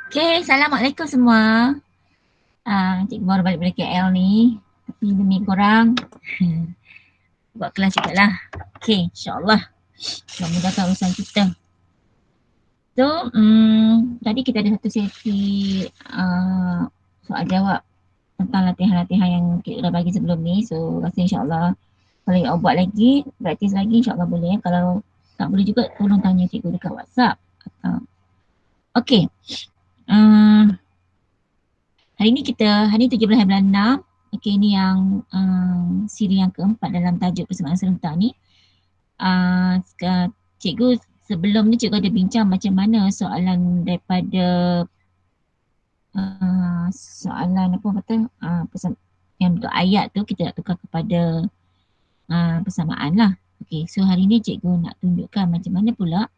Okay, Assalamualaikum semua. Cikgu baru balik dari KL ni. Tapi demi korang, buat kelas juga lah. Okay, insyaAllah. Mudah-mudahkan urusan kita. So, tadi kita ada satu sesi soal jawab tentang latihan-latihan yang kita dah bagi sebelum ni. So, rasa insyaAllah kalau you buat lagi, praktis lagi, insyaAllah boleh. Kalau tak boleh juga, tolong tanya cikgu dekat WhatsApp. Okay. Hari ni 17 bulan 6. Okey, ni yang siri yang keempat dalam tajuk persembahan serentak ni. Cikgu sebelum ni cikgu ada bincang macam mana soalan daripada soalan apa kata yang untuk ayat tu kita nak tukar kepada persamaan lah. Okey, so hari ni cikgu nak tunjukkan macam mana pula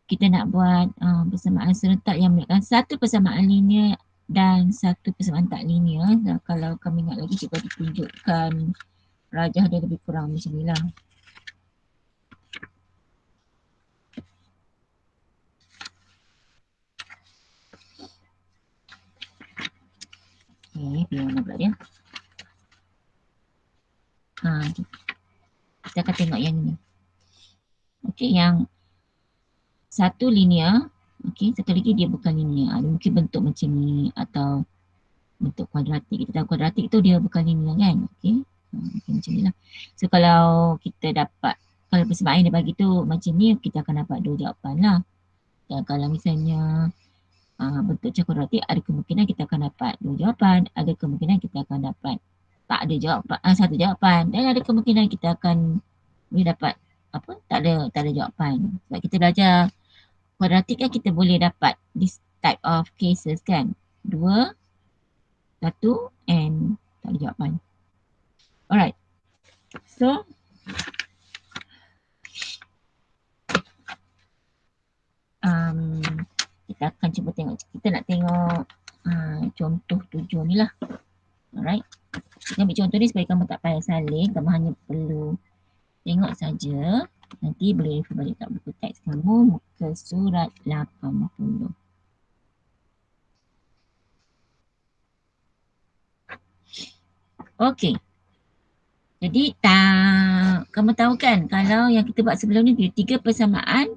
kita nak buat persamaan serentak yang melibatkan satu persamaan linear dan satu persamaan tak linear. Dan kalau kami ingat lagi, cikgu ada tunjukkan rajah dia lebih kurang macam ni lah. Okay, biar mana pula dia. Kita akan tengok yang ni. Okay, yang satu linear. Okay, satu lagi dia bukan linear. Mungkin bentuk macam ni atau bentuk kuadratik. Kita tahu kuadratik tu dia bukan linear kan. Okay, macam ni lah. So kalau kita dapat, kalau persembahan dia bagi tu macam ni, kita akan dapat dua jawapan lah. Dan kalau misalnya bentuk kuadratik, ada kemungkinan kita akan dapat dua jawapan. Ada kemungkinan kita akan dapat tak ada jawapan, satu jawapan. Dan ada kemungkinan kita akan boleh dapat apa, tak ada jawapan. Sebab kita belajar kuadratik kan, kita boleh dapat this type of cases kan. Dua, satu and tak ada jawapan. Alright. So kita akan cuba tengok. Kita nak tengok contoh 7 ni lah. Alright. Kita ambil contoh ni supaya kamu tak payah salin. Kamu hanya perlu tengok saja. Nanti boleh refer balik kat buku teks kamu, muka surat 80. Okey. Jadi kamu tahu kan kalau yang kita buat sebelum ni tiga persamaan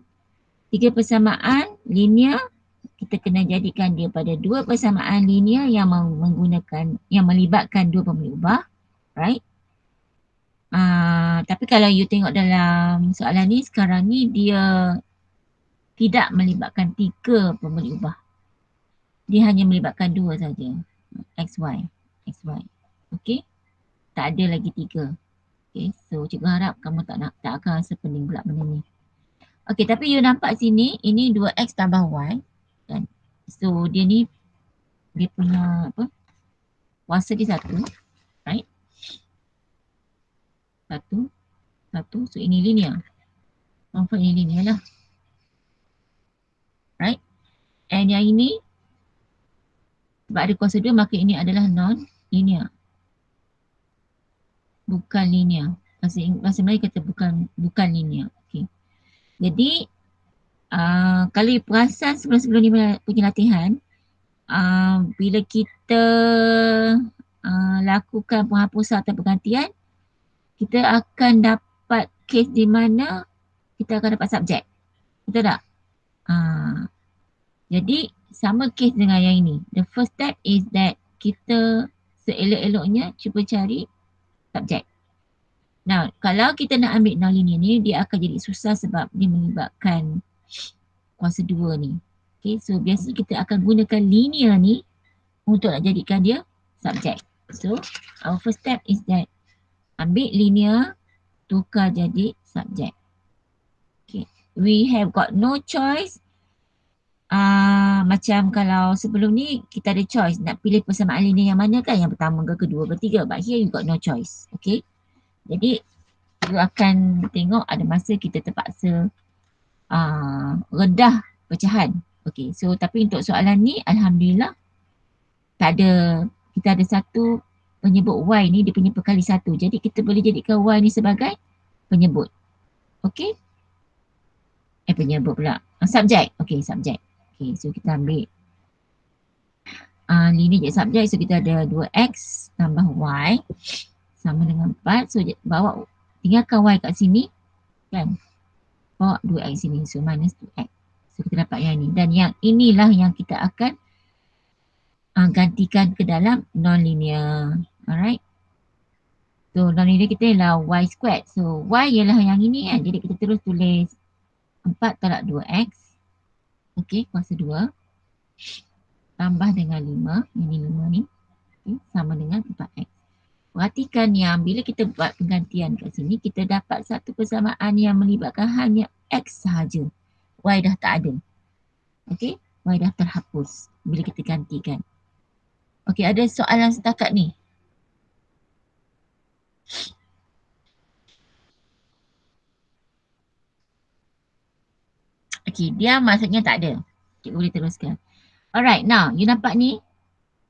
linear, kita kena jadikan dia pada dua persamaan linear yang melibatkan dua pemilih ubah, right? Tapi kalau you tengok dalam soalan ni sekarang ni, dia tidak melibatkan tiga pemilih ubah. Dia hanya melibatkan dua saja. XY. Okay? Tak ada lagi tiga. Okay, so cikgu harap kamu tak akan rasa pening pula benda ni. Okay, tapi you nampak sini, ini 2x tambah y. Kan? So dia ni, dia punya apa, kuasa dia satu. Right? Satu. So ini linear. Nampak ini linear lah. Right? And yang ini, sebab ada kuasa dua, maka ini adalah non-linear. Bukan linear. Bahasa Melayu kata bukan linear. Okay. Jadi, kalau you perasan sebelum ni punya latihan, bila kita lakukan penghapusan atau pergantian, kita akan dapat kes di mana kita akan dapat subjek. Betul tak? Jadi sama kes dengan yang ini. The first step is that kita seelok-eloknya cuba cari subjek. Now, kalau kita nak ambil non-linear ni, dia akan jadi susah sebab dia melibatkan kuasa dua ni. Okay, so biasanya kita akan gunakan linear ni untuk nak jadikan dia subjek. So, our first step is that ambil linear, tukar jadi subjek. Okay, we have got no choice. Macam kalau sebelum ni kita ada choice nak pilih persamaan linear yang mana kan, yang pertama ke kedua ke ketiga, but here you got no choice. Okay, jadi you akan tengok ada masa kita terpaksa redah pecahan. Okay, so tapi untuk soalan ni alhamdulillah tak ada, kita ada satu penyebut y ni, dia punya perkali satu, jadi kita boleh jadikan y ni sebagai penyebut. Okay, penyebut pula, subjek. Okay, subjek. Okay, so kita ambil linear jadi subjek. So kita ada 2x tambah y sama dengan 4. So bawa, tinggalkan y kat sini kan. Bawa 2x sini. So minus 2x. So kita dapat yang ni. Dan yang inilah yang kita akan gantikan ke dalam non-linear. Alright. So non-linear kita ialah y squared. So y ialah yang ini kan. Jadi kita terus tulis 4 tolak 2x. Okey, kuasa 2. Tambah dengan 5. Ini 5 ni. Okay, sama dengan 4x. Perhatikan yang bila kita buat penggantian kat sini, kita dapat satu persamaan yang melibatkan hanya x sahaja. Y dah tak ada. Okey, y dah terhapus bila kita gantikan. Okey, ada soalan setakat ni? Okey, dia maksudnya tak ada. Cikgu boleh teruskan. Alright, now you nampak ni?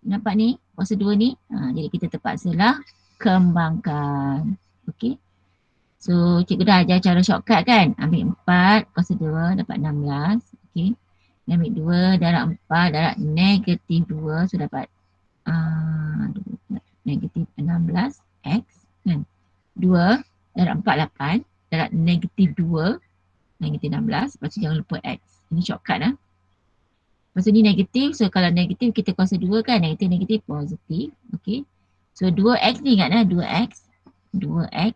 Nampak ni? Kuasa 2 ni? Jadi kita terpaksalah kembangkan. Okey. So cikgu dah ajar cara shortcut kan? Ambil 4 kuasa 2 dapat 16. Okey. Ambil 2 darab 4 darab negatif 2. So dapat negatif 16 x kan? 2 darab 4 8 darab negatif 2 negatif 16. Lepas tu jangan lupa x. Ini shortcut lah. Lepas tu ni negatif. So kalau negatif kita kuasa 2 kan? Negatif positif. Okey. So 2x ni ingat lah 2x. 2x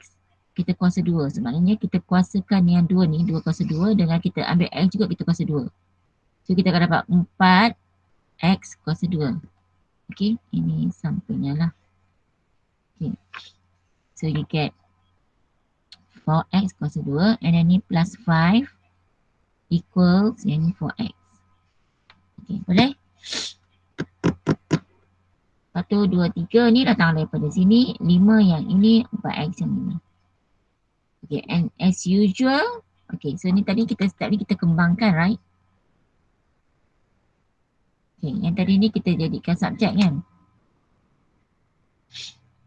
kita kuasa 2. Sebenarnya kita kuasakan yang 2 ni. 2 kuasa 2 dengan kita ambil x juga kita kuasa 2. So kita akan dapat 4x kuasa 2. Okey. Ini sampulnya lah. Okay. So you get 4x kuasa 2 and then ni plus 5 equals yang ni 4x. Okay, boleh? 1, 2, 3 ni datang daripada sini. 5 yang ini, 4x yang ini. Okay, and as usual, okay, so ni tadi kita step ni kita kembangkan, right? Okay, yang tadi ni kita jadikan subjek kan?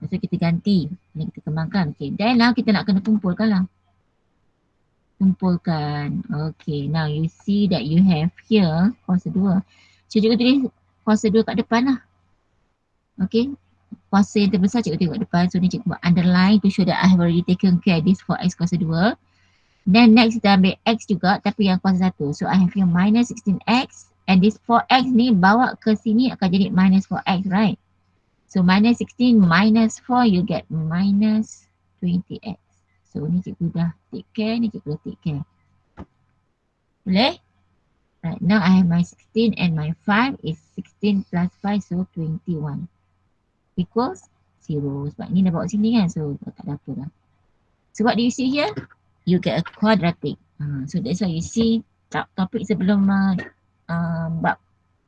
Lepas tu kita ganti, ni kita kembangkan. Okay, then now kita nak kena kumpulkan lah. Kumpulkan. Okay, now you see that you have here kuasa 2. So cikgu tulis kuasa 2 kat depan lah. Okay, kuasa yang terbesar cikgu tengok depan. So ni cikgu buat underline to show that I have already taken care this for x kuasa 2. Then next kita ambil x juga tapi yang kuasa 1. So I have here minus 16x and this 4x ni bawa ke sini akan jadi minus 4x, right? So minus 16 minus 4 you get minus 20x. So ni cikgu dah take care, ni cikgu dah take care. Boleh? Right, now I have my 16 and my 5 is 16 plus 5 so 21. Equals 0. Sebab ni dah bawa sini kan, so tak ada apa dah. So what do you see here? You get a quadratic. So that's why you see topik sebelum bab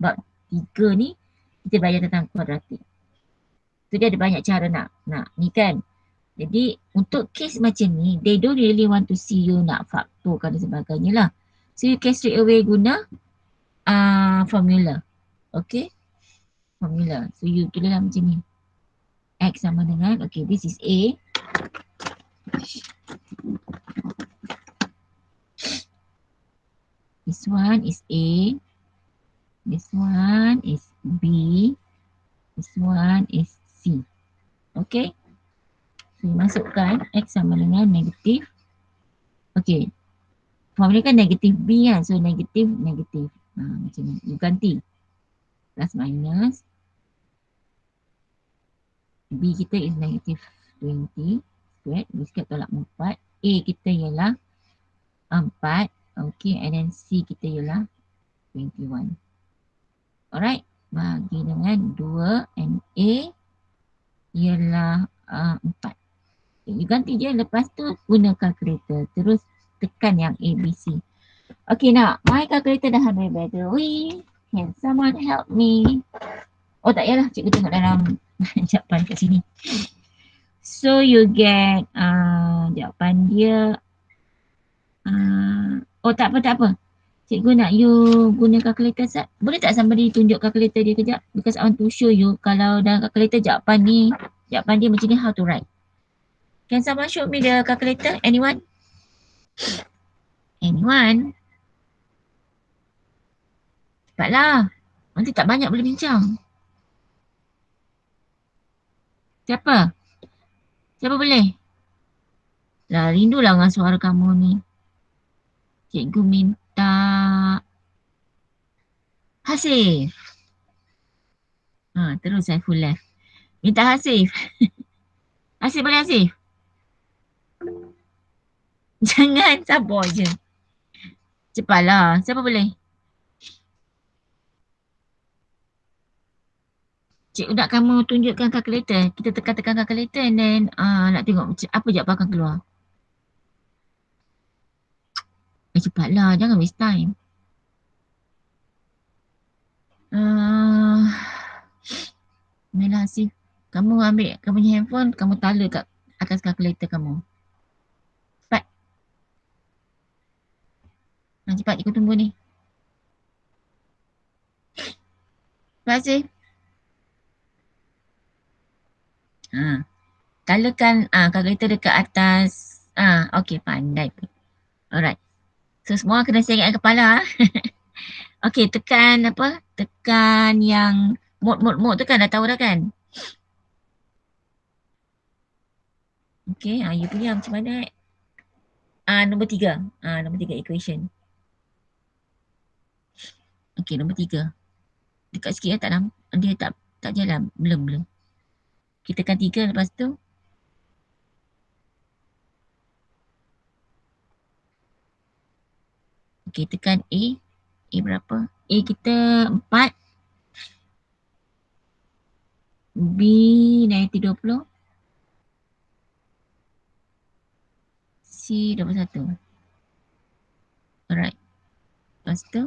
3 ni kita belajar tentang quadratic. So dia ada banyak cara nak ni kan. Jadi untuk case macam ni, they don't really want to see you nak faktorkan dan sebagainya lah. So you can straight away guna formula. Okay. Formula. So you tulislah macam ni. X sama dengan, okay, this is A. This one is A. This one is B. This one is C. Okay. So masukkan X sama dengan negatif. Okay. Formula kan negatif B kan. So negatif. Macam ni. You ganti. Plus minus. B kita is negative 20 squared. B squared tolak 4. A kita ialah 4. Okay, and then C kita ialah 21. Alright, bagi dengan 2 and A ialah 4. Okay, you ganti je, lepas tu guna calculator. Terus tekan yang A, B, C. Okay, now my calculator dah habis battery. Can someone help me? Oh tak payahlah, cikgu tengok dalam jawapan kat sini. So you get jawapan dia oh tak apa. Cikgu nak you guna calculator set. Boleh tak somebody tunjuk calculator dia kejap? Because I want to show you kalau dalam calculator jawapan dia macam ni how to write. Can someone show me the calculator? Anyone? Anyone? Cepatlah. Nanti tak banyak boleh bincang. Siapa? Siapa boleh? Lah, rindulah dengan suara kamu ni. Cikgu minta Hasif. Terus Saiful left. Minta Hasif. Hasif boleh Hasif? Jangan, sabar je. Cepatlah. Siapa boleh? Cikgu nak kamu tunjukkan kalkulator. Kita tekan-tekan kalkulator and then nak tengok apa jawapan akan keluar. Cepatlah. Jangan waste time. Mela Hasif. Kamu ambil kamu punya handphone, kamu tala kat atas kalkulator kamu. Cepat. Cepat, cikgu tunggu ni. Terima kasih. Talakan kalkulator dekat atas. Okay, pandai pun. Alright. So semua kena ingat kepala. Okay, tekan apa? Tekan yang mode tu kan dah tahu dah kan? Okay, you punya macam mana? Nombor 3. Nombor 3 equation. Okay, nombor 3. Dekat sikit tak nampak. Dia tak jalan. Belum. Kita tekan 3 lepas tu. Okay, tekan A. A berapa? A kita 4. B -20. C 21. Alright. Lepas tu.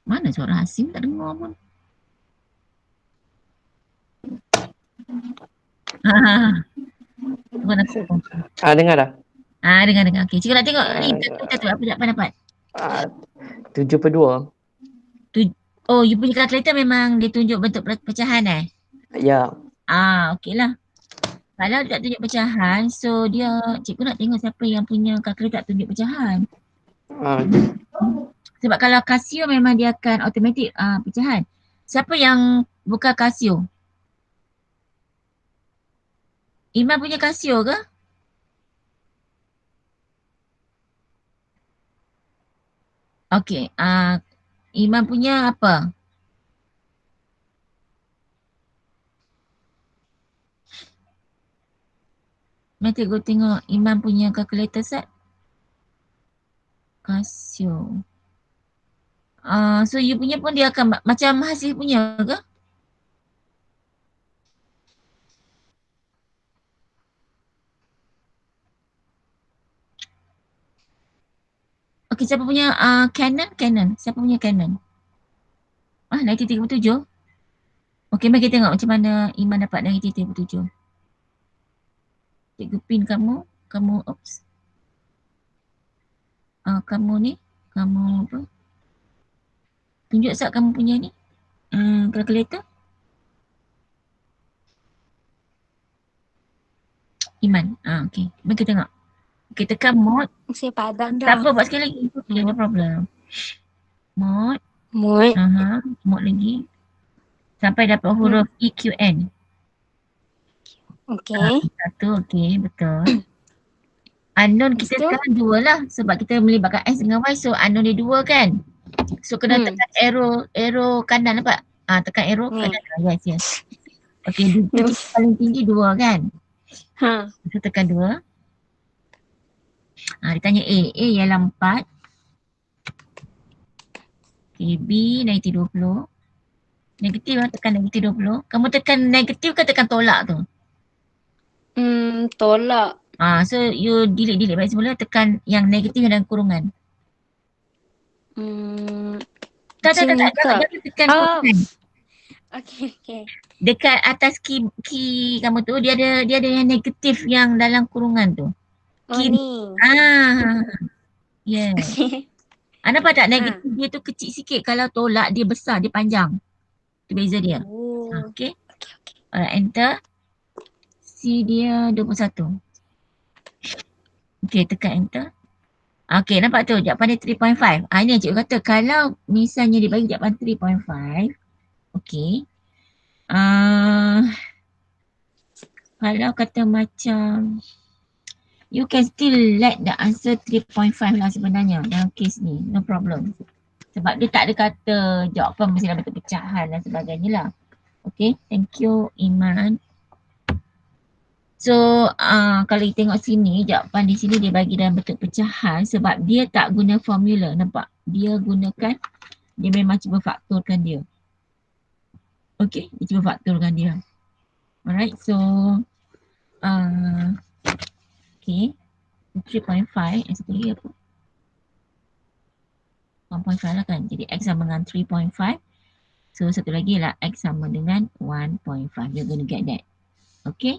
Mana suara Hasim? Tak dengar pun. Bukan aku. Dengar dah? Dengar. Okay, cikgu nak tengok ni kita tu apa dapat? 7/2. Oh, you punya kalkulator memang dia tunjuk bentuk pecahan Ya. Okay lah. Kalau dia tak tunjuk pecahan, so dia cikgu nak tengok siapa yang punya kalkulator tak tunjuk pecahan. Sebab kalau Casio memang dia akan automatic pecahan. Siapa yang buka Casio? Iman punya Casio ke? Okay, Iman punya apa? Mari cikgu tengok Iman punya kalkulator set. Casio. So you punya pun dia akan macam Hasif punya ke? Okay, siapa punya Canon? Siapa punya Canon? 1937. Okay, mari kita tengok macam mana Iman dapat 1937. Cikgu pin kamu. Oops. Kamu ni. Kamu apa? Tunjuk sat kamu punya ni. Kalkulator. Iman. Okay. Mari kita tengok. Okay, tekan mode. Saya padam dah. Tak apa, buat sekali lagi. No problem. Mode. Mode lagi. Sampai dapat huruf EQN. Okay. Satu, okay, betul. Unknown kita sekarang 2 lah. Sebab kita melibatkan S dengan Y. So unknown dia 2 kan. So kena tekan arrow kanan nampak? Tekan arrow kanan. Yes. Okay, titik paling tinggi 2 kan. So tekan 2. Dia tanya A. A ialah 4. Okay, B -20. Negatif lah, tekan -20. Kamu tekan negatif ke tekan tolak tu? Tolak. So you delete balik semula, tekan yang negatif yang dalam kurungan. Tak. Jangan tekan kurungan. Okay. Dekat atas key kamu tu, dia ada yang negatif yang dalam kurungan tu. Ni. Yeah. Nampak tak negatif dia tu kecil sikit, kalau tolak dia besar, dia panjang. Itu beza dia. Okay. Alright, enter. C dia 21. Okay, tekan enter. Okay, nampak tu jawapan dia 3.5. Ini yang cikgu kata kalau misalnya dia bagi jawapan 3.5, okay. Kalau kata macam you can still let the answer 3.5 lah sebenarnya dalam kes ni, no problem. Sebab dia tak ada kata jawapan mesti dalam bentuk pecahan dan sebagainya lah. Okay, thank you Iman. So kalau kita tengok sini, jawapan di sini dia bagi dalam bentuk pecahan sebab dia tak guna formula, nampak? Dia gunakan, dia memang cuba faktorkan dia. Okay, dia cuba faktorkan dia. Alright, so okay, 3.5 and satu lagi apa? 1.5 lah kan, jadi X sama dengan 3.5. So satu lagi lah X sama dengan 1.5. You're going to get that. Okay.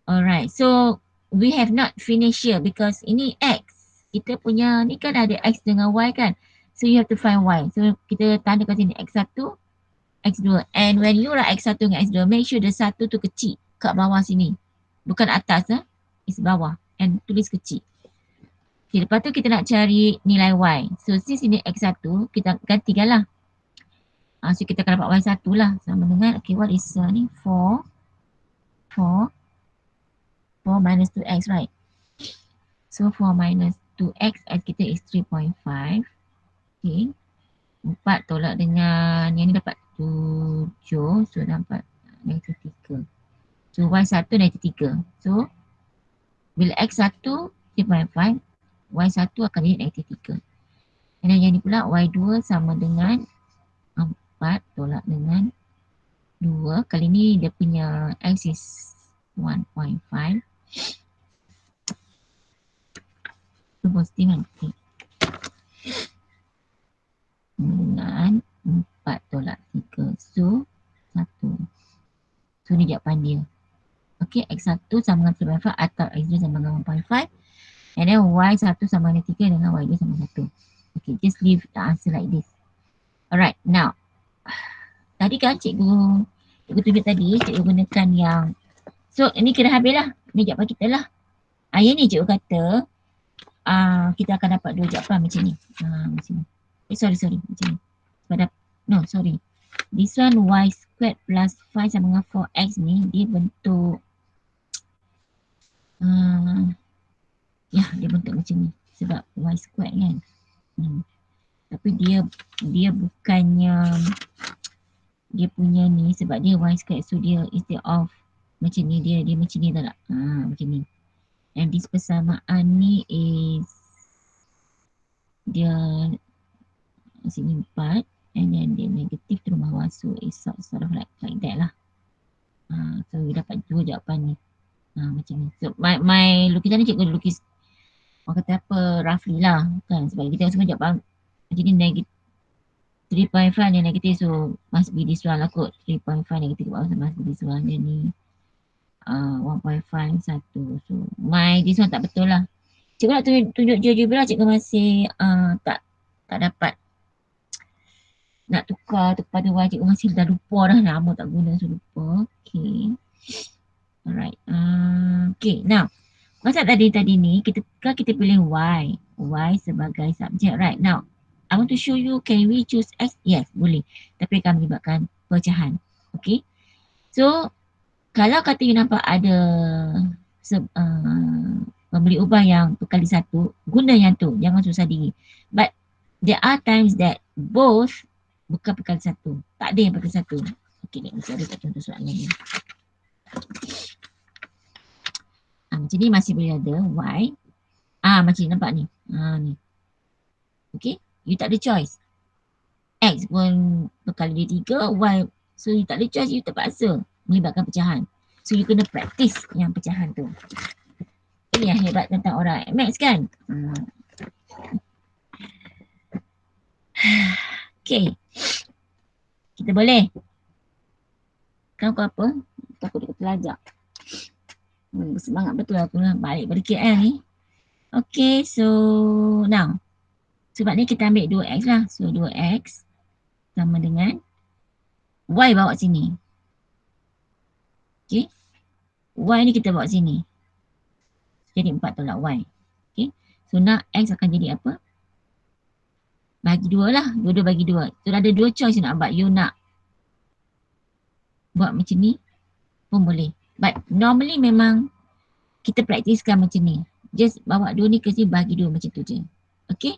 Alright, so we have not finished here because ini X. Kita punya ni kan ada X dengan Y kan. So you have to find Y. So kita tanda kat sini X1, X2. And when you write X1 dengan X2, make sure the 1 tu kecil kat bawah sini. Bukan atas lah. It's bawah. And tulis kecil. Okay, lepas tu kita nak cari nilai Y. So since ini X1, kita gantikan lah. So kita akan dapat Y1 lah. Sama dengan, okay, what is ni? 4 minus 2x, right? So 4 minus 2x, X kita is 3.5. Okay. 4 tolak dengan yang ni dapat 7. So dapat negatif 3. So Y1 negatif 3. So bila X1 3.5, Y1 akan jadi negatif 3. Dan yang ni pula Y2 sama dengan 4 tolak dengan 2. Kali ni dia punya X is 1.5. Itu positif kan? Okay. Dengan 4 tolak 3. So 1. So ni jawapan dia. Okay, X1 sama dengan 3.5 atau X2 sama dengan 1.5. And then Y1 sama dengan 3 dengan Y2 sama dengan 1. Okay, just leave the answer like this. Alright, now. Tadi kan cikgu tunjuk tadi, cikgu gunakan yang. So, ini kira habis lah. Ini jawapan kita lah. Yang ni cikgu kata, kita akan dapat dua jawapan macam ni. Macam ni. Sorry. Macam ni. No, sorry. This one Y squared plus 5 sama dengan 4X ni, dia bentuk dia bentuk macam ni sebab Y squared kan. Tapi dia bukannya dia punya ni sebab dia Y squared, so dia instead of macam ni dia macam ni tak? Macam ni. And this persamaan ni is dia sini 4 and then dia negatif terus bawah, so it's sort of like that lah. So we dapat dua jawapan ni. Macam ni. So my lukisan ni cikgu lukis orang kata apa roughly lah kan, sebab kita semua jawapan macam ni negatif 3.5 dan negatif, so must be this one lah kot. 3.5 negatif bawah, so must be this one. Dia ni 1.5 1. So this one tak betul lah. Cikgu nak tunjuk GeoGebra, cikgu masih tak dapat nak tukar pada Y. Cikgu masih dah lupa dah, nama tak guna, so lupa. Okay. Alright. Okay, now masa tadi ni kita pilih Y sebagai subjek, right? Now I want to show you, can we choose X? Yes, boleh. Tapi akan melibatkan pecahan. Okay. So kalau kata you nampak ada pembeli ubah yang berkali satu, guna yang tu, jangan susah diri. But there are times that both bukan berkali satu. Tak ada yang berkali satu. Okay, ni saya ada contoh soalan ni. Macam ni masih boleh ada Y. Macam ni nampak ni. Ni. Okay, you tak ada choice. X pun berkali 3, Y. So you tak ada choice, you terpaksa melibatkan pecahan. So you kena practice yang pecahan tu. Ini yang hebat tentang orang Max kan. Okay. Kita boleh. Kau apa? Takut dia terlajak. Bersemangat betul aku lah. Balik pada KL ni. Okay, so now. Sebab ni kita ambil 2X lah. So 2X sama dengan Y bawa sini. Okay. Y ni kita bawa sini. Jadi 4 tolak Y. Okay. So nak X akan jadi apa? Bagi 2 lah. Dua-dua bagi 2. So ada 2 choice nak buat. You nak buat macam ni pun boleh. But normally memang kita praktiskan macam ni. Just bawa 2 ni ke sini bagi 2 macam tu je. Okay.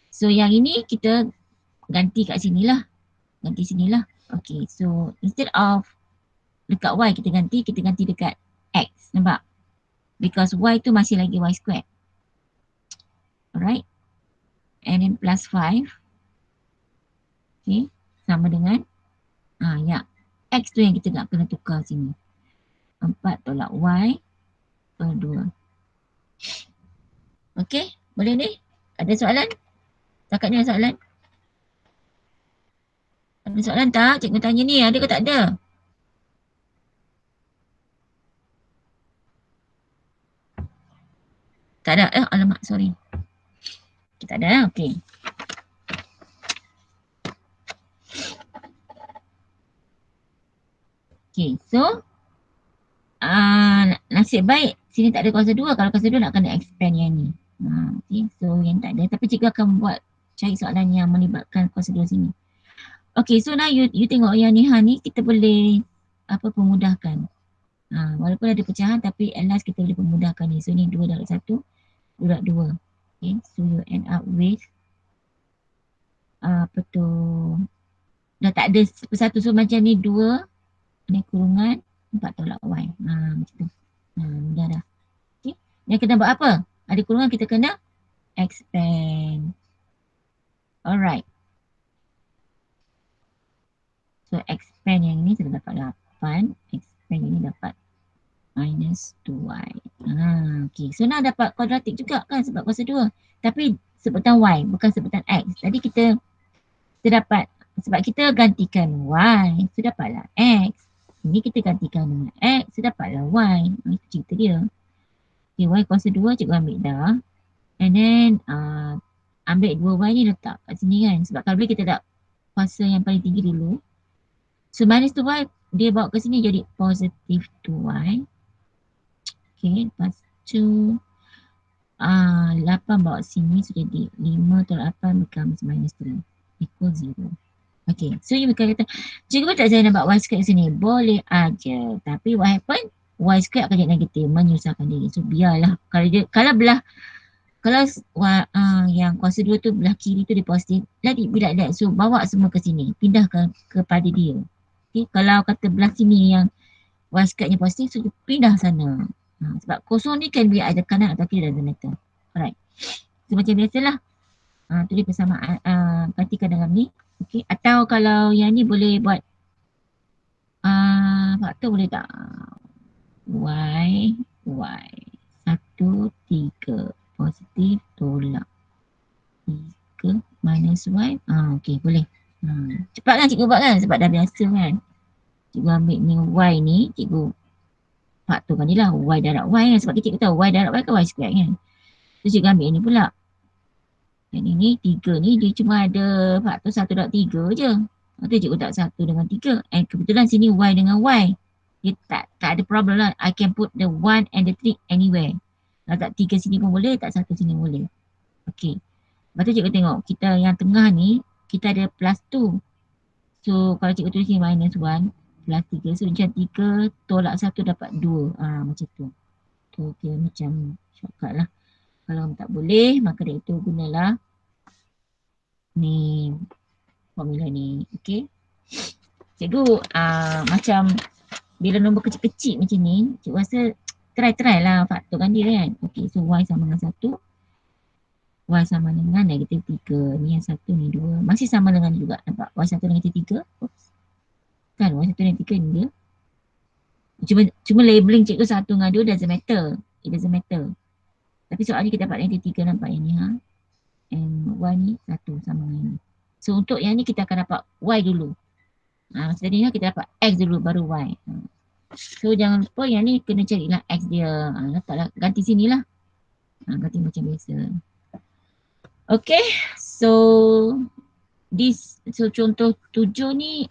So yang ini kita ganti kat sini lah. Ganti sini lah. Okay. So instead of dekat Y kita ganti dekat X. Nampak? Because Y tu masih lagi Y squared. Alright. And then plus 5. Okay. Sama dengan ya. X tu yang kita nak kena tukar sini. 4 tolak Y per 2. Okay. Boleh ni? Ada soalan? Setakat ni ada soalan? Ada soalan tak? Cikgu tanya ni. Ada ke tak ada? Tak ada. Alamak. Sorry. Tak ada. Okay. Okay. So. Nasib baik. Sini tak ada kuasa 2. Kalau kuasa 2 nak kena expand yang ni. Okay. So yang tak ada. Tapi cikgu akan buat cari soalan yang melibatkan kuasa 2 sini. Okay. So now you tengok yang ni ni kita boleh pemudahkan. Walaupun ada pecahan tapi at last kita boleh pemudahkan ni. So ni 2 darab 1. 2 darab 2. Okay. So you end up with apa tu, dah tak ada persatu. So macam ni 2 ni kurungan 4 tolak Y. Macam tu. Mudah dah. Okay. Yang kena buat apa? Ada kurungan kita kena expand. Alright. So expand yang ini kita dapat 8. Expand yang ini dapat minus 2Y. Okay. So nak dapat kuadratik juga kan sebab kuasa 2. Tapi sebutan Y bukan sebutan X. Tadi kita dapat sebab kita gantikan Y. So dapatlah X. Ini kita gantikan dengan X. So dapatlah Y. Itu cerita dia. Okay, Y kuasa 2 cikgu ambil dah. And then ambil 2Y ni letak kat sini kan. Sebab kalau boleh kita tak kuasa yang paling tinggi dulu. So minus 2Y dia bawa ke sini jadi positif 2Y. Okay, lepas tu 8 bawa sini so jadi 5 tolak 8 becomes minus 3 equal 0. Okay, so you bukan kata cikgu tak saya nak buat Y square kat sini. Boleh aja. Tapi what happen? Y square akan jadi negatif, menyusahkan diri. So biarlah. Kalau yang kuasa 2 tu belah kiri tu dia positif, let it be like that. So bawa semua ke sini, pindahkan kepada dia. Okay, kalau kata belah sini yang Y square nya positif, so pindah sana. Sebab kosong ni can be either kanan atau kiri, doesn't matter. Alright. So macam biasalah. Tulis persamaan, gantikan dengan ni. Okay. Atau kalau yang ni boleh buat faktor boleh tak? Y 1, 3 positif tolak 3 minus Y. Okay boleh. Cepat kan cikgu buat kan sebab dah biasa kan. Cikgu ambil ni Y ni, cikgu faktorkan ni lah Y darab Y kan. Sebab cikgu tahu Y darab Y kan Y square kan. So cikgu ambil ni pula. Yang ni 3 ni dia cuma ada faktor 1 darab 3 je. Lepas tu cikgu tak 1 dengan 3. Kebetulan sini Y dengan Y. Dia tak ada problem lah. I can put the 1 and the 3 anywhere. Kalau tak 3 sini pun boleh, tak 1 sini boleh. Okay. Lepas tu cikgu tengok kita yang tengah ni kita ada plus 2. So kalau cikgu tulis ni minus 1 plus 3. So macam 3 tolak 1 dapat 2. Macam tu. So okay, macam shortcut lah. Kalau tak boleh maka dari itu gunalah ni formula ni. Okay. Cikgu macam bila nombor kecil-kecil macam ni, cikgu rasa try lah faktorkan dia kan. Okay, so Y sama dengan 1. Y sama dengan negatif 3. Ni yang 1, ni 2. Masih sama dengan juga. Nampak? Y1 negatif 3. Oops. Kan Y1 negatif 3 ni dia. Cuma labeling cikgu 1 dengan 2 doesn't matter. It doesn't matter. Tapi soal ni kita dapat negatif 3, nampak yang ni and Y ni 1 sama dengan ni. So untuk yang ni kita akan dapat Y dulu. Macam tadi kita dapat X dulu baru Y. So jangan lupa yang ni kena carilah X dia. Letaklah, ganti sini lah. Ganti macam biasa. Okay. So contoh 7 ni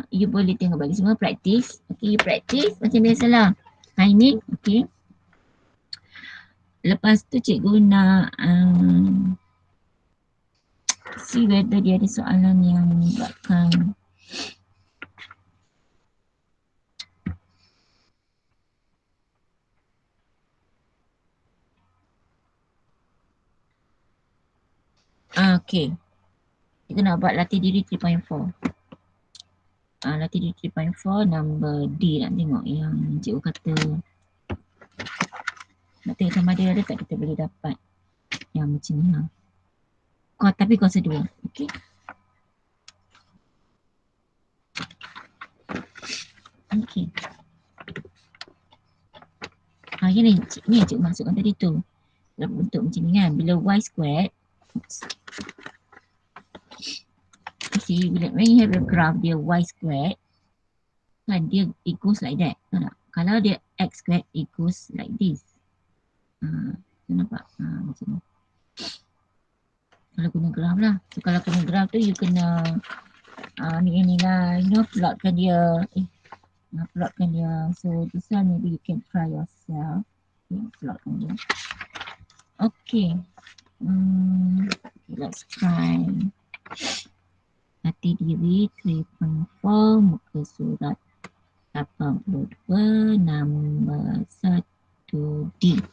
you boleh tengok bagi semua practice. Okay, you practice macam biasalah. Ini okay. lepas tu cikgu nak see whether dia ada soalan yang menyebabkan okay. Kita nak buat latih diri 3.4. Latih diri 3.4 number D nak tengok yang cikgu kata. Nak tengok sama ada tak kita boleh dapat yang macam ni. Tapi kuasa 2. Okay. Okay. Ni cikgu masukkan tadi tu. Dalam bentuk macam ni kan. Bila y squared. See, when you have a graph, dia y squared. Kan dia it goes like that. Tak? Kalau dia x squared, it goes like this. Nampak? Macam ni. Kalau guna graf lah. So kalau guna graf tu, you kena ni lah, plotkan dia. Plotkan dia. So this one maybe you can try yourself. Plotkan dia. Okay. Let's try. Latih diri 3.4 muka surat 82 nombor 1D.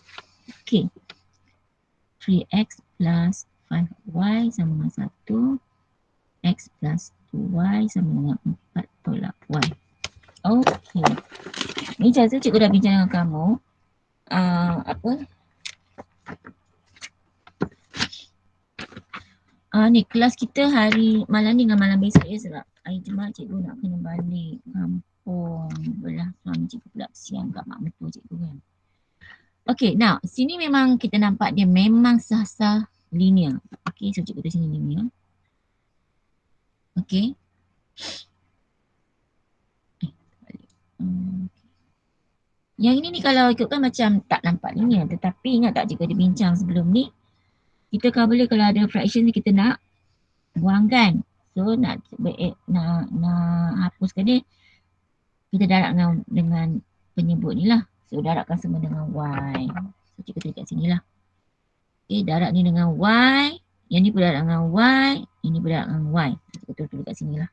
Okay. 3x plus 5y sama dengan 1. X plus 2y sama dengan 4 tolak y. Okay. Ni cara cikgu dah bincang dengan kamu. Ni kelas kita hari malam ni dengan malam besok ya sebab hari Jumaat cikgu nak kena balik kampung. Belah suami cikgu pula siang kat mak mertua cikgu kan. Okay, now sini memang kita nampak dia memang sah-sah linear. Okay, so cikgu tulis sini linear. Okay. Yang ini ni kalau ikutkan macam tak nampak linear. Tetapi ingat tak cikgu ada bincang sebelum ni. Kita boleh kalau ada fraction ni kita nak buangkan. So nak hapuskan dia. Kita darab dengan penyebut ni lah. So darabkan semua dengan y. So cikgu tulis kat sini lah. Okay, darab ni dengan y. Yang ni pun darab dengan y. Ini pun darab dengan y. Cikgu tulis kat sini lah.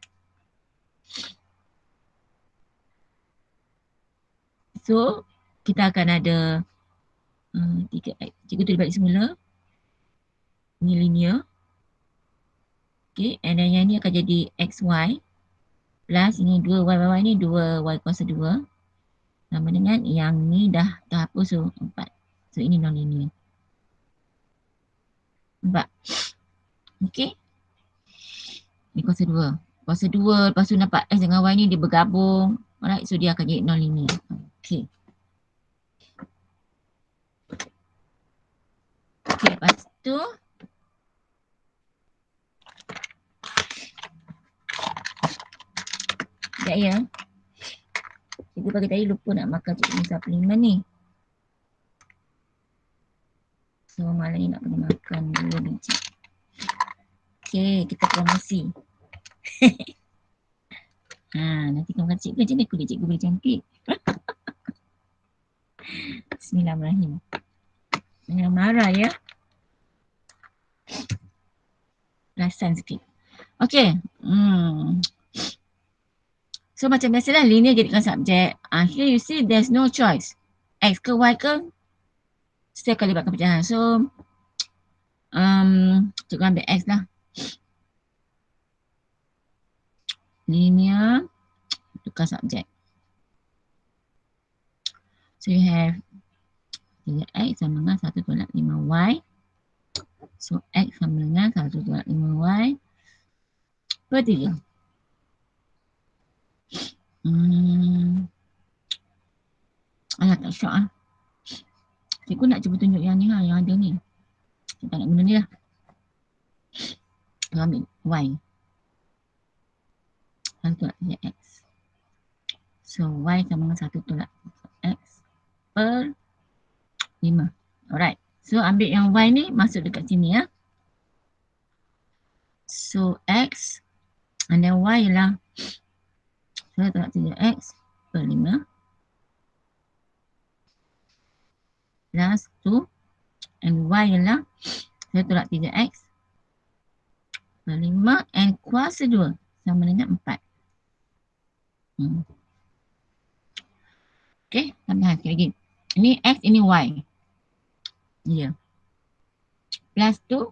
So kita akan ada 3x. Cikgu tulis balik semula. Ni linear. Okay, and then yang ni akan jadi xy plus ini 2y ni 2y kuasa 2 sama dengan yang ni dah terhapus so 4. So ini non-linear. Nampak? Okay. Ni kuasa 2. Kuasa 2 lepas tu nampak x dengan y ni dia bergabung. Alright, so dia akan jadi non-linear. Okay. Okay, lepas tu sekejap ya. Cikgu pagi tadi lupa nak makan cikgu suplemen ni. So malam ni nak kena makan 2 biji. Okay, kita promosi. Nanti kamu kata cikgu macam mana kulit cikgu boleh cantik. Bismillahirrahmanirrahim. Jangan marah ya. Perasan sikit. Okay. So macam biasalah linear jadikan subjek. Here you see there's no choice. X ke Y ke setiap kali libatkan pecahan. So cikgu ambil X lah. Linear tukar subjek. So you have 3x sama dengan 1 tolak 5y. So x sama dengan 1 tolak 5y per 3. Alah tak syok lah. Cikgu nak cuba tunjuk yang ni lah, yang ada ni. Kita nak guna ni lah. Kita ambil y. 1 tolak 3x. So y sama dengan 1 tolak x per 5. Alright. So ambil yang y ni masuk dekat sini ya. So x and then y ialah 1 tolak 3x per 5 plus 2 And Y ialah 1 tolak 3X per 5 and kuasa 2 sama dengan 4. Okay, tambahan sekali lagi. Ini X, ini Y. Ya. Plus 2.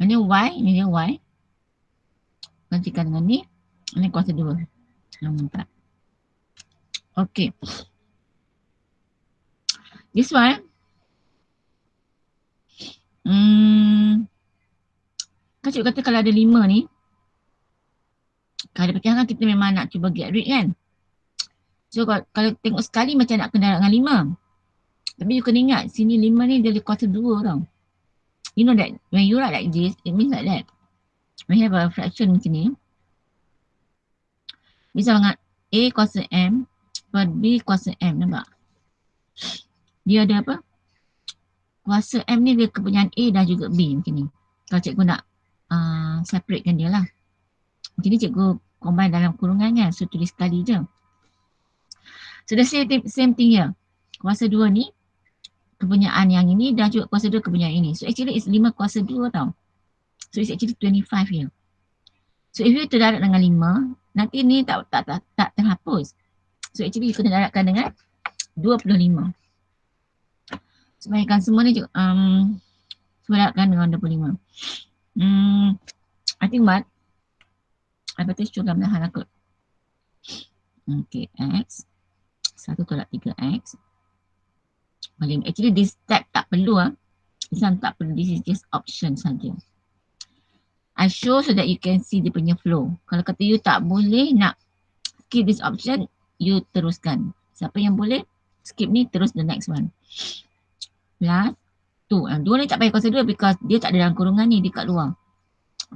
Ini Y, ini dia Y. Gantikan dengan ni. Ini kuasa 2 sama 4. Okay. This one. Kan cikgu kata kalau ada 5 ni, kalau ada pecahan kita memang nak cuba get rid kan. So kalau tengok sekali macam nak kena dengan 5. Tapi you kena ingat sini 5 ni dia kuasa 2 tau. You know that when you write like this, it means like that. We have a fraction macam ni. Bisa dengan A kuasa M per B kuasa M, nampak? Dia ada apa? Kuasa M ni dia kepunyaan A dan juga B macam ni. Kalau cikgu nak separatekan dia lah. Macam ni cikgu combine dalam kurungan kan. So tulis sekali je. So the same thing here. Kuasa 2 ni kepunyaan yang ini dan juga kuasa 2 kepunyaan ini. So actually it's 5 kuasa 2 tau. So it's actually 25 here. So if you terdarat dengan 5, nanti ni tak terhapus. So actually you kena daratkan dengan 25. Sebaikkan semua ni semua daratkan dengan 25. I think what? I betul cuba gambar aku. Okay, X 1 tolak 3X. Actually this step tak perlu This one tak perlu. This is just option saja. I show so that you can see dia punya flow. Kalau kata you tak boleh nak skip this option, you teruskan. Siapa yang boleh skip ni, terus the next one. Plus 2. 2 ni tak payah kuasa 2 because dia tak ada dalam kurungan ni, dia kat luar.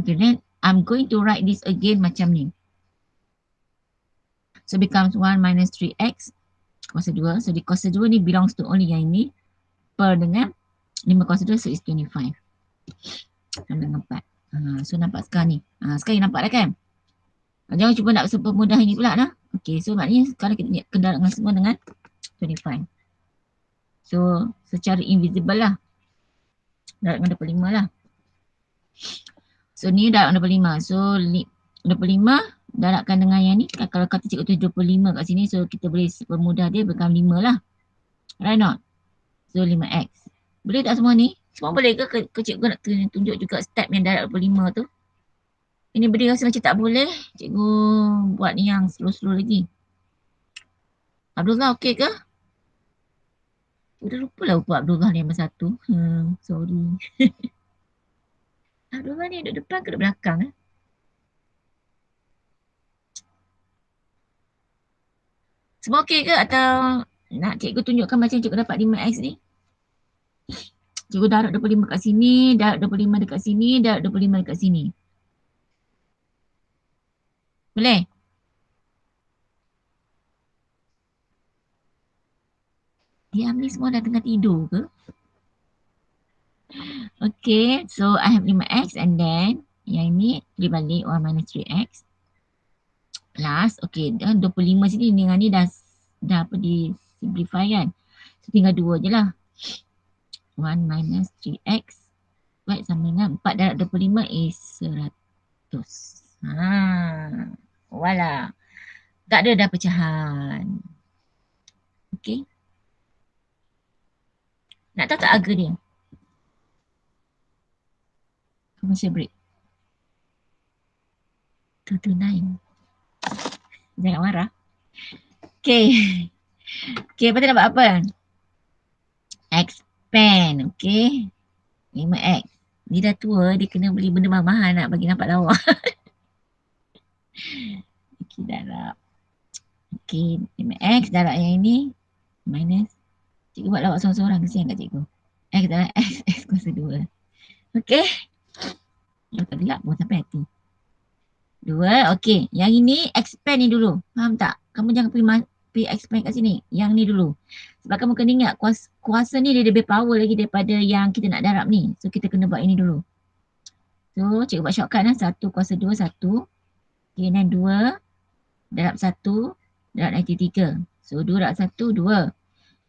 Okay, then I'm going to write this again macam ni. So becomes 1 minus 3x kuasa 2. So di kuasa 2 ni belongs to only yang ini. Per dengan 5 kuasa 2, so it's 25. Sama dengan 4. So nampak sekarang ni. Sekarang nampak dah kan? Jangan cuba nak sepermudah ini pula dah. Okay, so maknanya sekarang kita kena dengan semua dengan 25. So secara invisible lah. Darat dengan 25 lah. So ni darat dengan 25. So 25 daratkan dengan yang ni. Kalau kata cikgu tu 25 kat sini, so kita boleh sepermudah dia become 5 lah. Right not? So 5x. Boleh tak semua ni? Semua boleh ke cikgu nak tunjuk juga step yang darat 25 tu? Ini benda rasa macam tak boleh. Cikgu buat ni yang slow-slow lagi. Abdullah okey ke? Udah lupa lah buat Abdullah ni nombor 1. Sorry. Abdullah ni duduk depan ke duduk belakang? Semua okey ke atau nak cikgu tunjukkan macam cikgu dapat 5x ni? Cikgu darat 25 kat sini, darat 25 dekat sini, darat 25 dekat sini. Boleh? Diam ni semua dah tengah tidur ke? Okay, so I have 5x and then yang ni dibalik 1 minus 3x. Plus, okay, dan 25 sini dengan ni dah apa di simplify kan. So tinggal 2 je lah. 1 minus 3x. Right, sama dengan 4 darat 25 is 100. Wala. Tak ada dah pecahan. Okay. Nak tahu tak harga dia? Commercial break. 229. Jangan marah. Okay. Okay, lepas tu dapat apa? Expand. Okay. 5x. Dia dah tua, dia kena beli benda mahal nak bagi nampak lawa. Okay, darab. Okay, 5x darab yang ini. Minus. Cikgu buat lawak seorang-seorang, kesian kat cikgu. X darab x kuasa 2. Okay. Kalau tak gelap pun sampai hati. 2, okay. Yang ini expand ni dulu. Faham tak? Kamu jangan pergi expand kat sini. Yang ni dulu. Sebab kamu kena ingat kuasa ni dia lebih power lagi daripada yang kita nak darab ni. So kita kena buat ini dulu. So cikgu buat shortcut lah. 1 kuasa 2, 1. Okay, dan 2 darab 1 darab 93. So 2 darab 1, 2.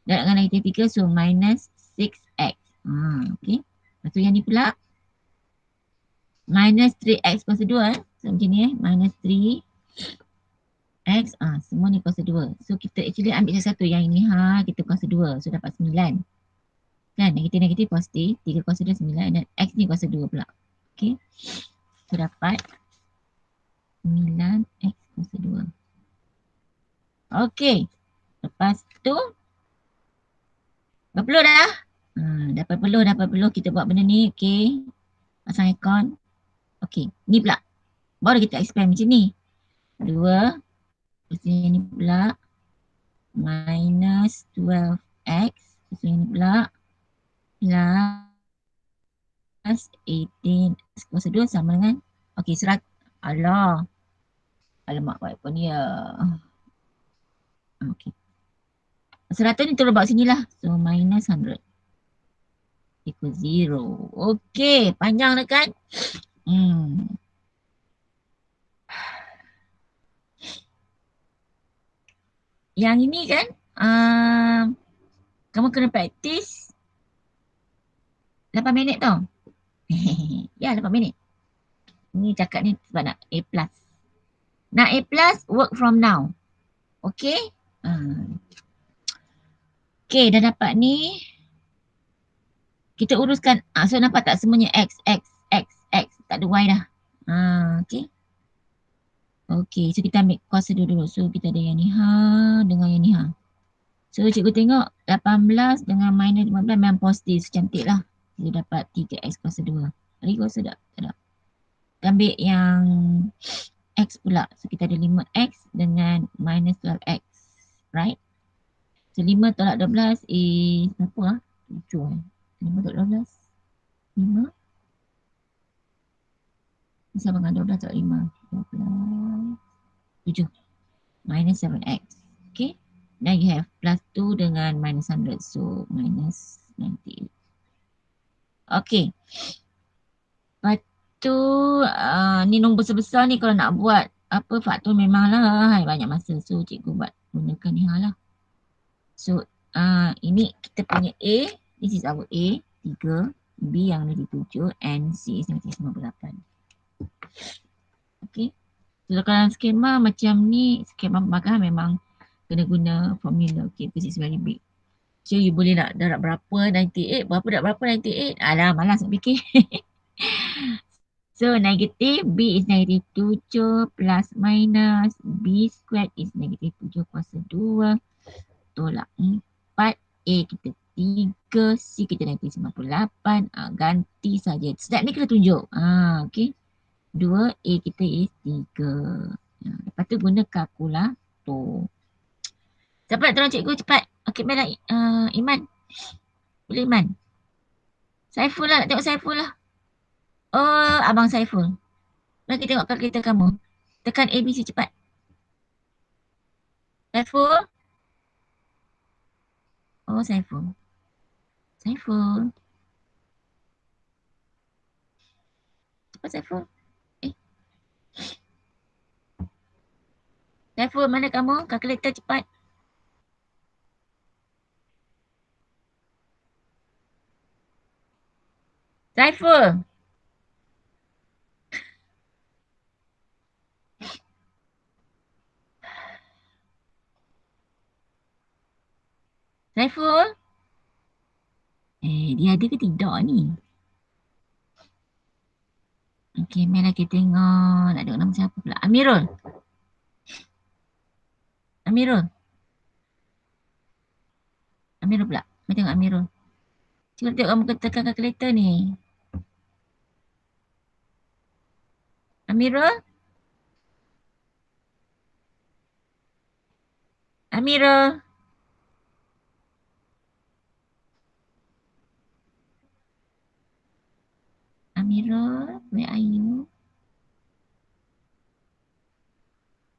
Darab dengan 93, so minus 6x. Okay. Lepas tu yang ni pula minus 3x kuasa 2. So macam ni minus 3x. Semua ni kuasa 2. So kita actually ambil satu yang ini kita kuasa 2. So dapat 9. Kan negatif positif. 3 kuasa 2 9 dan x ni kuasa 2 pula. Okay. So dapat 9x kuasa 2. Okay. Lepas tu berapa peluh dah? Dapat peluh. Kita buat benda ni. Okay. Pasang aircon. Okay. Ni pula. Baru kita expand macam ni. 2. Lepas ni pula. Minus 12x. Lepas ni pula. Plus 18. Kuasa 2 sama dengan. Okay. 100. Alah. Alamak buat apa ni ya. Okay. 100 ni terus bawa sini lah. So minus 100. Equal 0. Okay. Panjang dah kan? Yang ini kan. Kamu kena praktis 8 minit tau. Ya 8 minit. Ni cakap ni sebab nak A+. Nak A+, work from now. Okay. Okay dah dapat ni. Kita uruskan. So nampak tak semuanya X. Tak ada Y dah. Okay. Okay, so kita ambil kuasa dulu. So kita ada yang ni dengan yang ni So cikgu tengok 18 dengan minus 15 memang positif. So cantik lah. Kita dapat 3x kuasa 2. Lagi kuasa tak? Tak ada. Kita ambil yang x pula. So kita ada 5x dengan minus 12x. Right? So 5 tolak 12 is berapa 7 5 tolak 12. 5. Sama dengan 12 tolak 5. 12. 7. Minus 7x. Okay. Now you have plus 2 dengan minus 100. So minus 98. Okay. Lepas tu ni nombor sebesar ni kalau nak buat apa faktor memanglah banyak masa. So cikgu buat gunakan ni lah. So ini kita punya A. This is our A. 3. B yang negatif 7. And C is negatif 58. Okay. So kalau skema macam ni, skema pemagahan memang kena guna formula. Okay, because it's very big. So you boleh nak darab berapa 98, berapa 98? Alah, malas nak fikir. So negatif, B is negatif 7 plus minus, B squared is negatif 7 kuasa 2 tolak 4, A kita 3, C kita negatif 98, ganti saja. Step ni kena tunjuk. Okay. 2, A kita is 3. Lepas tu guna kalkulator. Siapa nak tolong cikgu cepat? Okey, mana Iman? Boleh Iman? Saiful lah, nak tengok Saiful lah. Oh, Abang Saiful. Mari kita tengok kalkulator kamu. Tekan ABC cepat. Saiful? Oh, Saiful. Saiful. Cepat Saiful. Saiful, mana kamu? Kalkulator cepat. Saiful. Saiful. Dia ada ke tidak ni? Okey, mari kita tengok. Nak tengok nama siapa pula? Amirul. Amirul. Amirul pula. Mari tengok Amirul. Cuba tengok kamu tekan kalkulator ni. Amirul? Amirul? Amirul, where are you?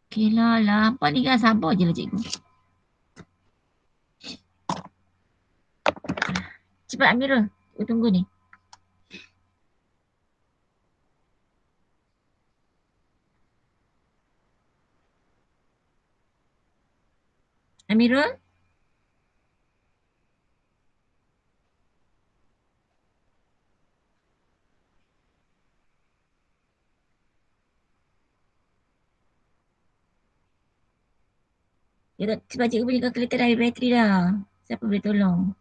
Okay lah, apa ni kan sabar je lah cikgu. Cepat Amirul, cikgu tunggu ni. Amirul? Ya tak, sebab cikgu punya kalkulator dah habis bateri dah. Siapa boleh tolong?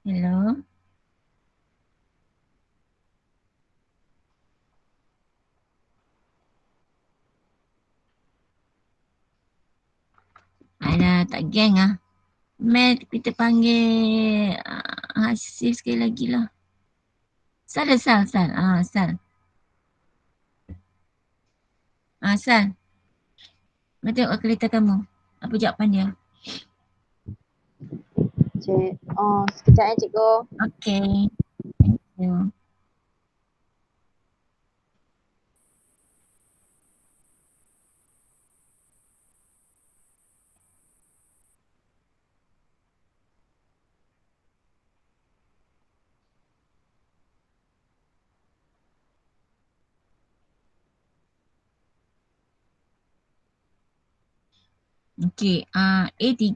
Hello? Alah, tak geng ah. Math kita panggil Hasif sekali lagi lah. Sal. Sal. Sal. Nak tengok kalkulator kamu. Apa jawapan dia? Sekejap cikgu. Okay. Thank you. Okay, A3,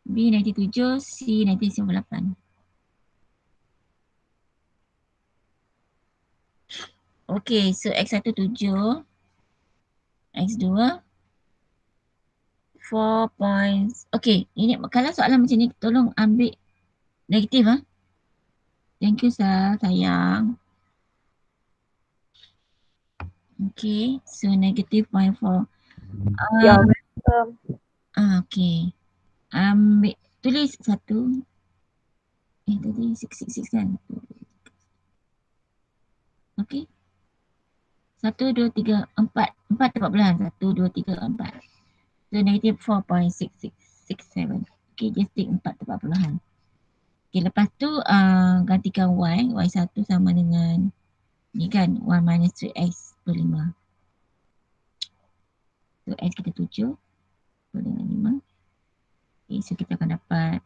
B97, C98. Okay, so X1 7, X2 4 points. Okay, ini kalau soalan macam ni tolong ambil negatif ah. Thank you Sal, sayang. Okay, so negative 0.4. Ya, welcome. Okay. Ambil, tulis satu. Tadi 666 kan? Okay. 1, 2, 3, 4. 4 tempat belahan. 1, 2, 3, 4. So negative 4.6667. Okay, just take 4 tempat belahan. Okay, lepas tu gantikan Y. Y1 sama dengan ni kan, 1 minus 3x per 5. So x kita 7 per dengan 5. Okay, so kita akan dapat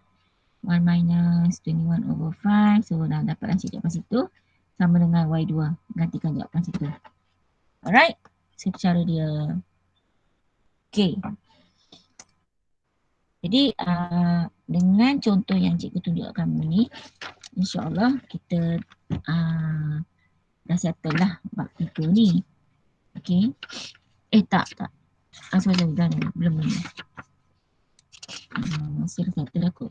1 minus 21 over 5. So dah dapat hasil jawapan situ. Sama dengan Y2. Gantikan jawapan situ. Alright. So cara dia. Okay. Jadi dengan contoh yang cikgu tunjuk kamu ni, InsyaAllah kita dah settle lah bab 3 ni. Okay. Tak. Sorry, dah belum ni. Masih dah settle aku.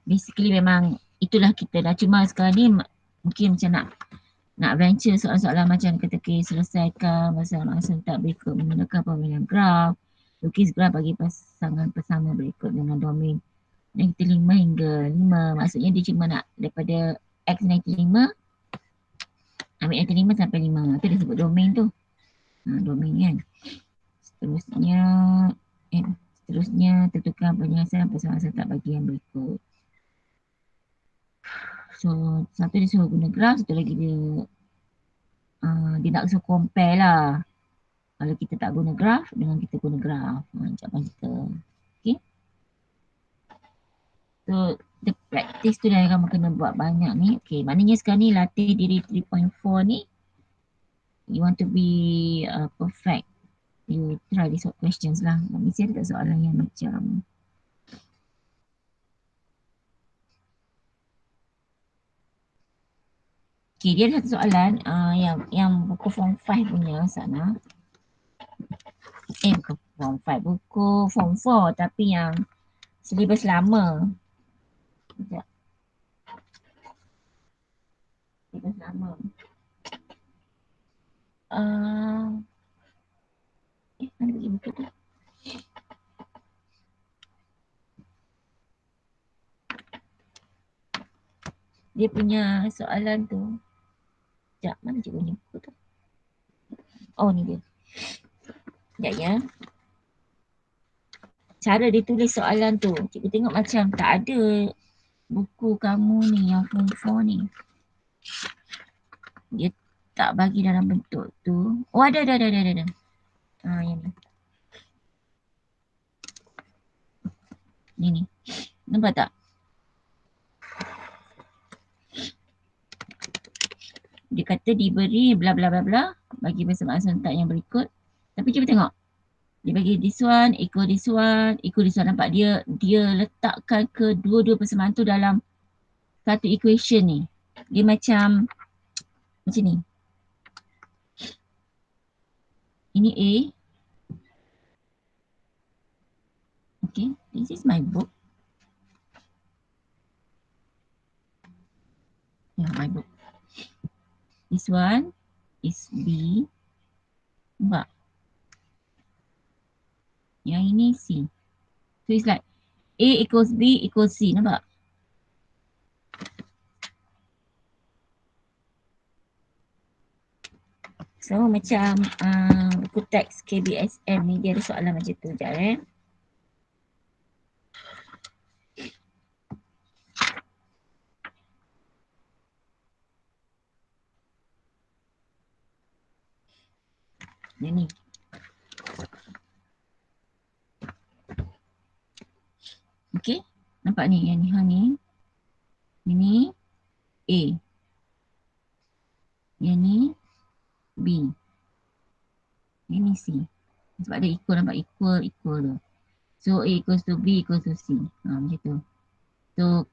Basically memang itulah kita dah. Cuma sekarang ni mungkin macam nak venture soalan-soalan macam kata selesaikan masa tak berikut menggunakan pemilihan graf. Lukis graf bagi pasangan bersama berikut dengan domain negatif 5 hingga 5. Maksudnya dia cuma nak daripada X negatif 5 ambil negatif 5 sampai 5. Itu dia sebut domain tu. Domain kan. Seterusnya tentukan penyelesaian pasangan serta bagian berikut. So satu dia suruh guna graf, satu lagi dia nak suruh compare lah. Kalau kita tak guna graf dengan kita guna graf. Jawapan kita. Okay. So the practice tu dah kamu kena buat banyak ni. Okay, maknanya sekarang ni latih diri 3.4 ni. You want to be perfect. You try these questions lah. Mesti ada soalan yang macam okay, dia ada satu soalan yang buku form 5 punya sana. Buku form 5, buku form 4 tapi yang syllabus lama. Sekejap. Syllabus lama. Mana pergi buku tu? Dia punya soalan tu. Sekejap, mana cikgu punya buku tu? Oh, ni dia. Sekejap ya. Cara dia tulis soalan tu, cikgu tengok macam tak ada buku kamu ni yang form 4 ni. Dia tak bagi dalam bentuk tu. Oh, ada. Yang ni. Ni. Nampak tak? Dia kata diberi bla bla bla bla bagi persamaan serentak yang berikut. Tapi cuba tengok. Dia bagi this one, equal this one, equal this one. Nampak dia letakkan kedua-dua persamaan tu dalam satu equation ni. Dia macam ni. Ini A. Okay, this is my book. Yeah, my book. This one is B. Nampak? Yang ini C. So it's like A equals B equals C. Nampak? So macam buku teks KBSM ni dia ada soalan macam tu. Sekejap Yang ni. Okay. Nampak ni yang ni. Ini A. Yang ni B. Ini C. Sebab dia equal, nampak equal tu. So A equals to B equals to C. Macam tu. So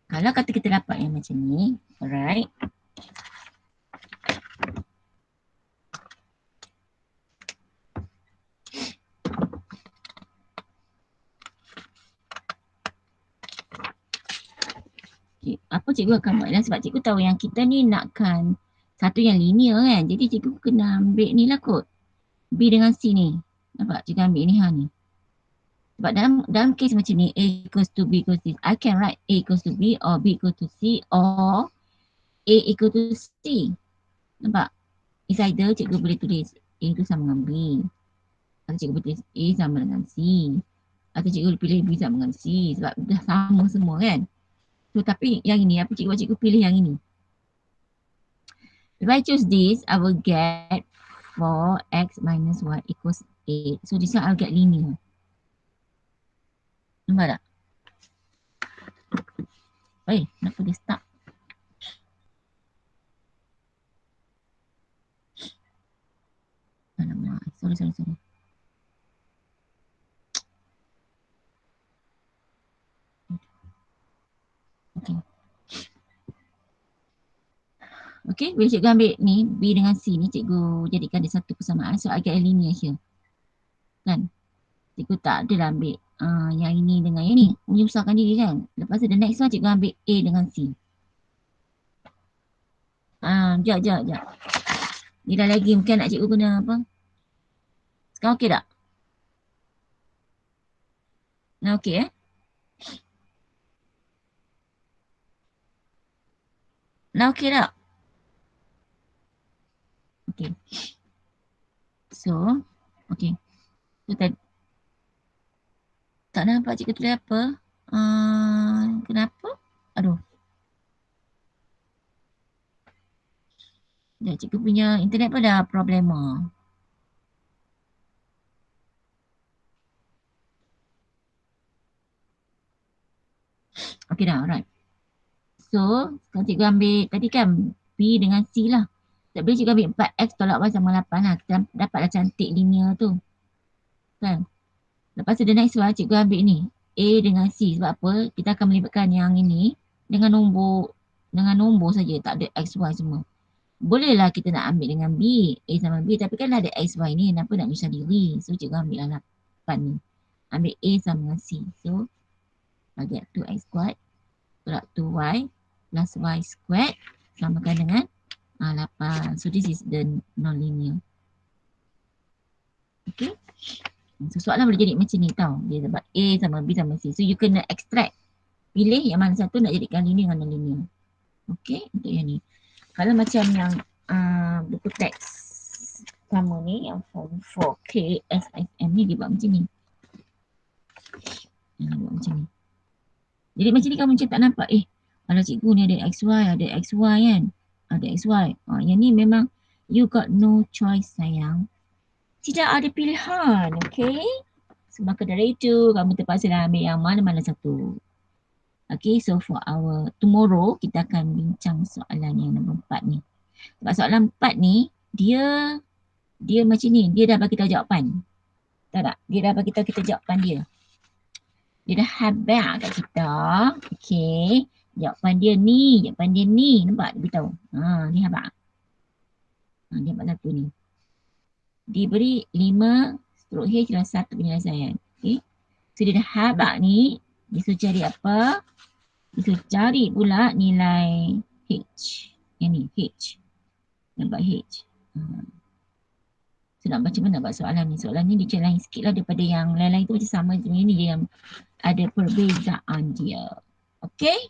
kalau kata kita dapat yang macam ni, alright. Okay, apa cikgu akan buat sebab cikgu tahu yang kita ni nakkan satu yang linear kan. Jadi cikgu kena ambil ni lah kot. B dengan C ni. Nampak cikgu ambil ni ni. Sebab dalam case macam ni A equals to B equals to C, I can write A equals to B or B equals to C or A equals to C. Nampak? It's either cikgu boleh tulis A tu sama dengan B. Atau cikgu boleh tulis A sama dengan C. Atau cikgu boleh pilih B sama dengan C sebab dah sama semua kan. So tapi yang ini apa cikgu buat, cikgu pilih yang ini. If I choose this, I will get 4x minus y equals 8. So this one I'll get linear. Nampak tak? Kenapa dia stuck? Alamak, sorry. Okay, bila cikgu ambil ni, B dengan C ni, cikgu jadikan dia satu persamaan. So, I get a linear here. Kan? Cikgu tak adalah ambil yang ini dengan yang ni. Menyusahkan diri kan? Lepas tu, the next one, cikgu ambil A dengan C. Sekejap. Ni dah lagi, mungkin nak cikgu guna apa? Sekarang okey tak? Nah, okey Nah, okey tak? Okay. So, okay. So, tak nampak cikgu tulis apa. Kenapa? Aduh. Ya, cikgu punya internet pun dah problema. Okay dah, alright. So, sekarang cikgu ambil tadi kan B dengan C lah. Tak boleh cikgu ambil 4x tolak y sama 8 lah. Kita dapatlah cantik linear tu. Kan? Lepas tu the next one cikgu ambil ni. A dengan C. Sebab apa? Kita akan melibatkan yang ini dengan nombor saja. Tak ada x, y semua. Bolehlah kita nak ambil dengan B. A sama B. Tapi kan ada x, y ni. Kenapa nak nyusah diri? So cikgu ambil lah 8 ni. Ambil A sama dengan C. So, I get 2x squared tolak 2y plus y squared samakan dengan 8. So this is the non-linear. Okay. So soalan boleh jadi macam ni tau. Dia dapat A sama B sama C. So you kena extract. Pilih yang mana satu nak jadikan linear dengan non-linear. Okay. Untuk yang ni. Kalau macam yang buku teks sama ni yang form 4K SIM ni dia buat macam ni. Dia buat macam ni. Jadi macam ni kamu macam tak nampak kalau cikgu ni ada XY kan. Ada XY. Yang ni memang you got no choice sayang. Tidak ada pilihan, okay? So maka dari itu kamu terpaksa ambil yang mana-mana satu. Okay, so for our tomorrow, kita akan bincang soalan yang nombor 4 ni. Sebab soalan 4 ni, dia macam ni, dia dah bagi tahu jawapan. Tahu tak? Dia dah bagi tahu kita jawapan dia. Dia dah habaq kat kita. Okay. Jawapan dia ni. Nampak dia beritahu. Ni habaq. Dia habaq satu ni. Diberi 5/H dalam satu penyelesaian. Okay. So dia dah habaq ni. Dia suruh cari apa? Dia suruh cari pula nilai H. Yang ni, H. Nampak H. So nak baca mana nak buat soalan ni? Soalan ni dia macam lain sikit lah daripada yang lain-lain tu macam sama je. Ini dia yang ada perbezaan dia. Okay?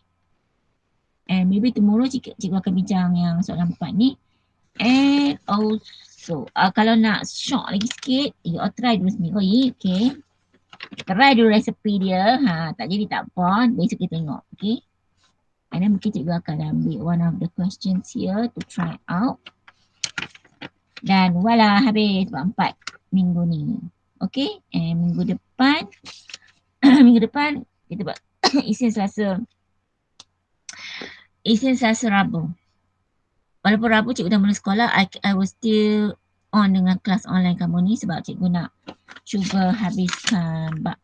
And maybe tomorrow cikgu akan bincang yang soalan 4 ni. And also, kalau nak shock lagi sikit, you all try dulu seminggu ni. Okay? Try dulu resepi dia. Tak jadi tak apa. Besok kita tengok. Okay? And then mungkin cikgu akan ambil one of the questions here to try out. Dan wala habis bab 4 minggu ni. Okay? And minggu depan kita buat Isnin Selasa Rabu. Walaupun Rabu cikgu dah mula sekolah, I will still on dengan kelas online kamu ni sebab cikgu nak cuba habiskan bab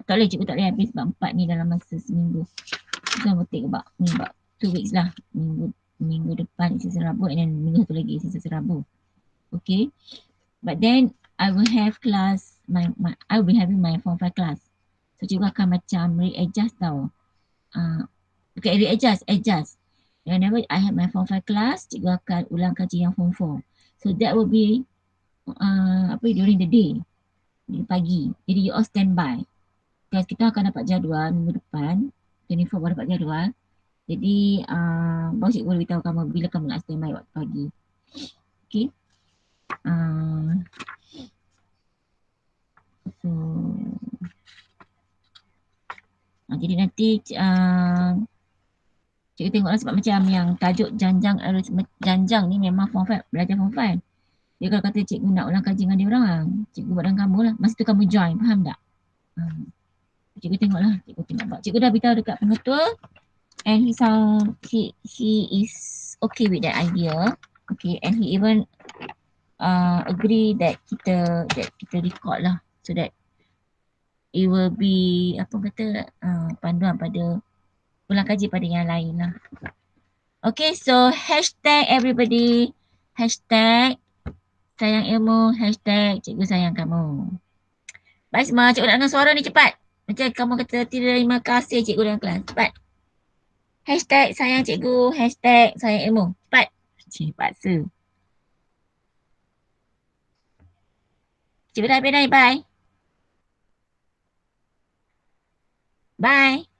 cikgu tak boleh habis bab 4 ni dalam masa seminggu. So I will take about 2 weeks lah. Minggu depan Isnin Rabu and then minggu satu lagi Isnin Rabu. Okay. But then I will have class I will be having my form 5 class. So cikgu akan macam readjust tau. Okay, adjust. Whenever I have my form 5 class, cikgu akan ulang kaji yang form 4. So that will be during the day, di pagi. Jadi you all standby. Because kita akan dapat jadual minggu depan, 24 baru dapat jadual. Jadi baru cikgu boleh beritahu kamu bila kamu nak standby waktu pagi. Okay. Jadi nanti cikgu tengoklah sebab macam yang tajuk janjang ni memang form 5, belajar form 5. Dia kalau kata cikgu nak ulang kaji dengan dia orang, cikgu buat dengan kamu lah. Masa tu kamu join, faham tak? Cikgu tengoklah, cikgu dah beritahu dekat pengetua and he is okay with that idea. Okay, and he even agree that kita record lah so that it will be panduan pada ulang kaji pada yang lain lah. Okay, so hashtag everybody, hashtag sayang ilmu, hashtag cikgu sayang kamu. Baik semua, cikgu nak dengar suara ni cepat. Macam kamu kata terima kasih cikgu dalam kelas. Cepat. Hashtag sayang cikgu, hashtag sayang ilmu. Cepat. Paksa. Cikgu dah habis dah, bye. Bye.